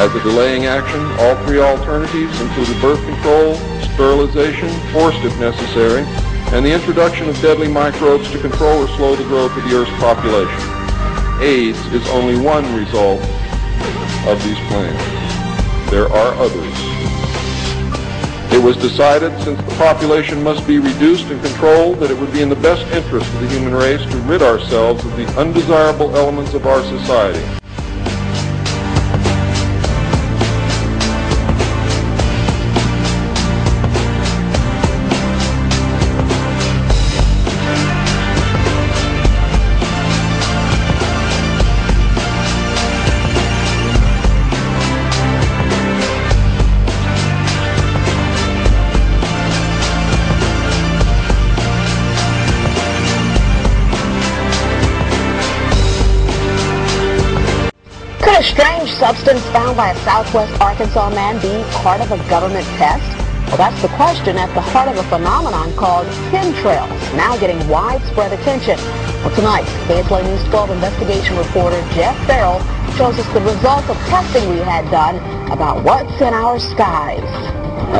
As a delaying action, all three alternatives included birth control, sterilization, forced if necessary, and the introduction of deadly microbes to control or slow the growth of the Earth's population. AIDS is only one result of these plans. There are others. It was decided, since the population must be reduced and controlled, that it would be in the best interest of the human race to rid ourselves of the undesirable elements of our society. Could a strange substance found by a southwest Arkansas man be part of a government test? Well, that's the question at the heart of a phenomenon called chemtrails, now getting widespread attention. Well, tonight, KSLA News 12 investigation reporter Jeff Farrell shows us the results of testing we had done about what's in our skies.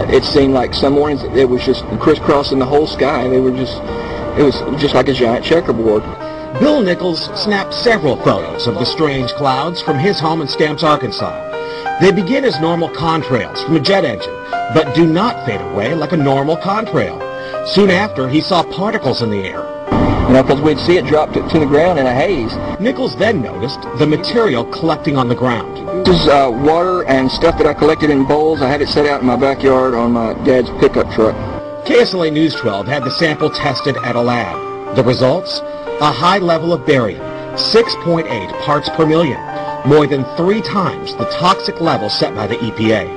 It seemed like some mornings it was just crisscrossing the whole sky. It was just like a giant checkerboard. Bill Nichols snapped several photos of the strange clouds from his home in Stamps, Arkansas. They begin as normal contrails from a jet engine, but do not fade away like a normal contrail. Soon after, he saw particles in the air. Because we'd see it drop to the ground in a haze. Nichols then noticed the material collecting on the ground. This is water and stuff that I collected in bowls. I had it set out in my backyard on my dad's pickup truck. KSLA News 12 had the sample tested at a lab. The results? A high level of barium, 6.8 parts per million, more than 3 times the toxic level set by the EPA.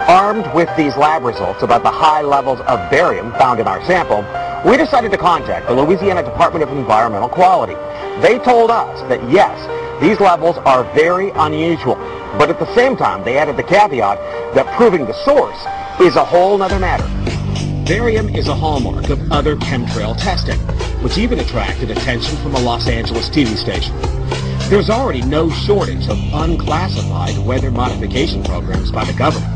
Armed with these lab results about the high levels of barium found in our sample, we decided to contact the Louisiana Department of Environmental Quality. They told us that yes, these levels are very unusual, but at the same time they added the caveat that proving the source is a whole nother matter. Barium is a hallmark of other chemtrail testing, which even attracted attention from a Los Angeles TV station. There's already no shortage of unclassified weather modification programs by the government.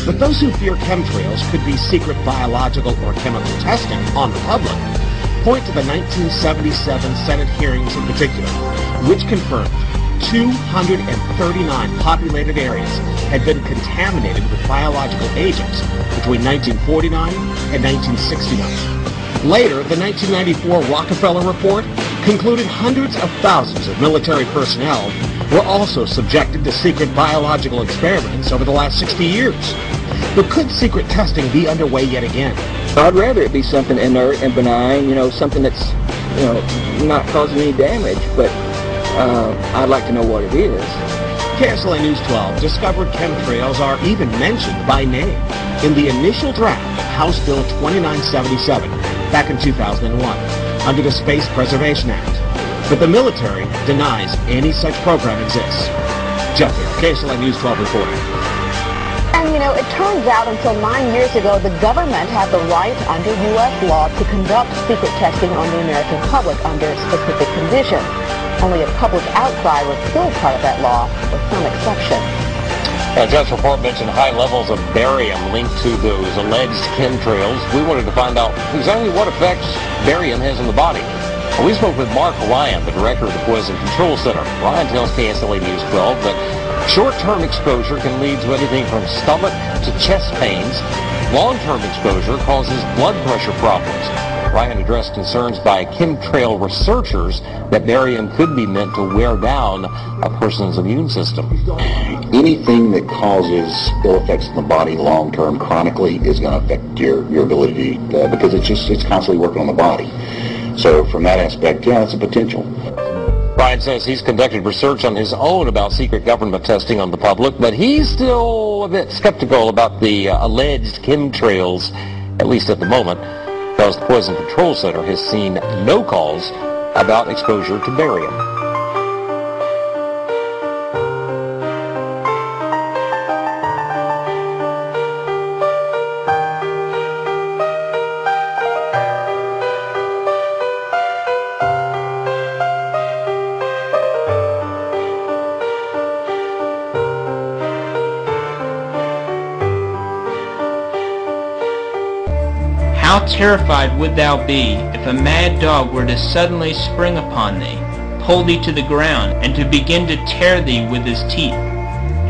But those who fear chemtrails could be secret biological or chemical testing on the public point to the 1977 Senate hearings in particular, which confirmed 239 populated areas had been contaminated with biological agents between 1949 and 1969. Later, the 1994 Rockefeller Report concluded hundreds of thousands of military personnel were also subjected to secret biological experiments over the last 60 years. But could secret testing be underway yet again? I'd rather it be something inert and benign, something that's, not causing any damage, but I'd like to know what it is. KSLA News 12 discovered chemtrails are even mentioned by name in the initial draft of House Bill 2977 back in 2001 under the Space Preservation Act. But the military denies any such program exists. Jeff Farrell, KSLA News 12 reporting. And it turns out until 9 years ago, the government had the right under U.S. law to conduct secret testing on the American public under specific conditions. Only a public outcry repealed part of that law, with some exception. Jeff's report mentioned high levels of barium linked to those alleged chemtrails. We wanted to find out exactly what effects barium has on the body. We spoke with Mark Ryan, the director of the Poison Control Center. Ryan tells KSLA News 12 that short-term exposure can lead to anything from stomach to chest pains. Long-term exposure causes blood pressure problems. Ryan addressed concerns by chemtrail researchers that barium could be meant to wear down a person's immune system. Anything that causes ill effects in the body long-term, chronically, is going to affect your ability because it's constantly working on the body. So from that aspect, yeah, it's a potential. Ryan says he's conducted research on his own about secret government testing on the public, but he's still a bit skeptical about the alleged chemtrails, at least at the moment, because the Poison Control Center has seen no calls about exposure to barium. How terrified would thou be if a mad dog were to suddenly spring upon thee, pull thee to the ground, and to begin to tear thee with his teeth?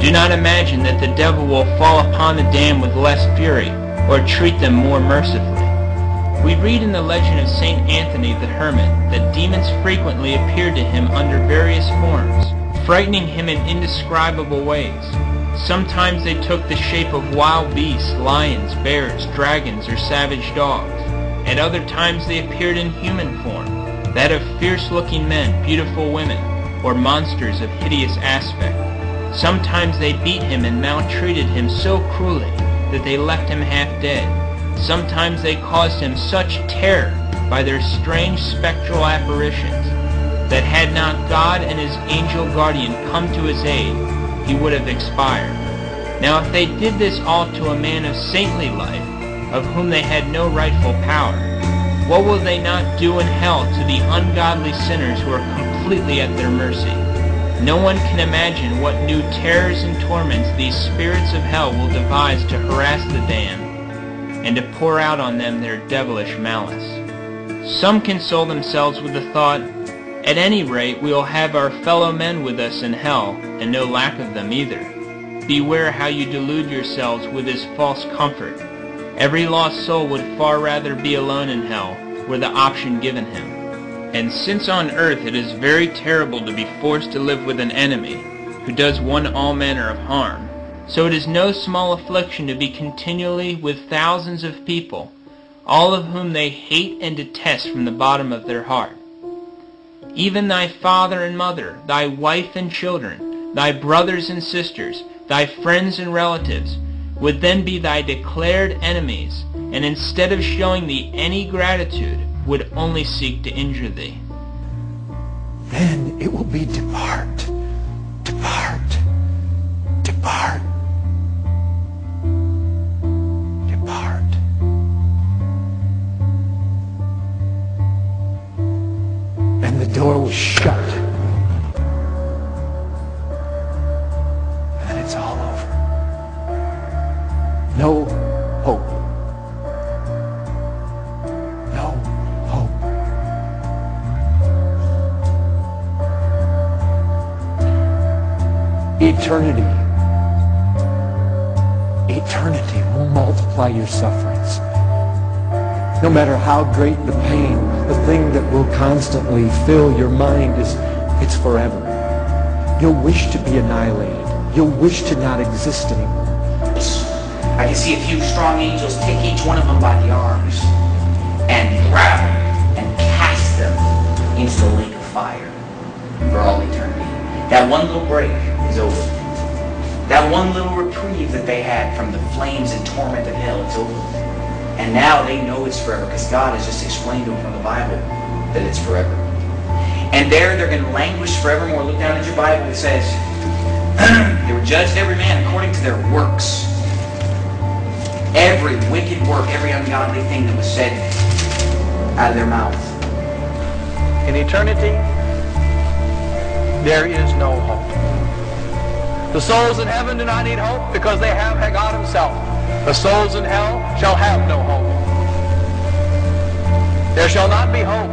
Do not imagine that the devil will fall upon the damned with less fury, or treat them more mercifully. We read in the legend of St. Anthony the Hermit that demons frequently appeared to him under various forms, frightening him in indescribable ways. Sometimes they took the shape of wild beasts, lions, bears, dragons, or savage dogs. At other times they appeared in human form, that of fierce-looking men, beautiful women, or monsters of hideous aspect. Sometimes they beat him and maltreated him so cruelly that they left him half dead. Sometimes they caused him such terror by their strange spectral apparitions that had not God and his angel guardian come to his aid, he would have expired. Now if they did this all to a man of saintly life, of whom they had no rightful power, what will they not do in hell to the ungodly sinners who are completely at their mercy? No one can imagine what new terrors and torments these spirits of hell will devise to harass the damned, and to pour out on them their devilish malice. Some console themselves with the thought, at any rate we will have our fellow men with us in hell, and no lack of them either. Beware how you delude yourselves with this false comfort. Every lost soul would far rather be alone in hell, were the option given him. And since on earth it is very terrible to be forced to live with an enemy, who does one all manner of harm, so it is no small affliction to be continually with thousands of people, all of whom they hate and detest from the bottom of their heart. Even thy father and mother, thy wife and children, thy brothers and sisters, thy friends and relatives, would then be thy declared enemies, and instead of showing thee any gratitude, would only seek to injure thee. Then it will be depart, depart, depart, depart. And the door was shut. And it's all over. No hope. No hope. Eternity. Eternity will multiply your sufferings. No matter how great the pain, the thing that will constantly fill your mind is, it's forever. You'll wish to be annihilated. You'll wish to not exist anymore. I can see a few strong angels take each one of them by the arms and grab them and cast them into the lake of fire for all eternity. That one little break is over. That one little reprieve that they had from the flames and torment of hell is over. And now they know it's forever because God has just explained to them from the Bible that it's forever. And there they're going to languish forevermore. Look down at your Bible. It says, they were judged every man according to their works. Every wicked work, every ungodly thing that was said out of their mouth. In eternity, there is no hope. The souls in heaven do not need hope because they have God himself. The souls in hell shall have no hope. There shall not be hope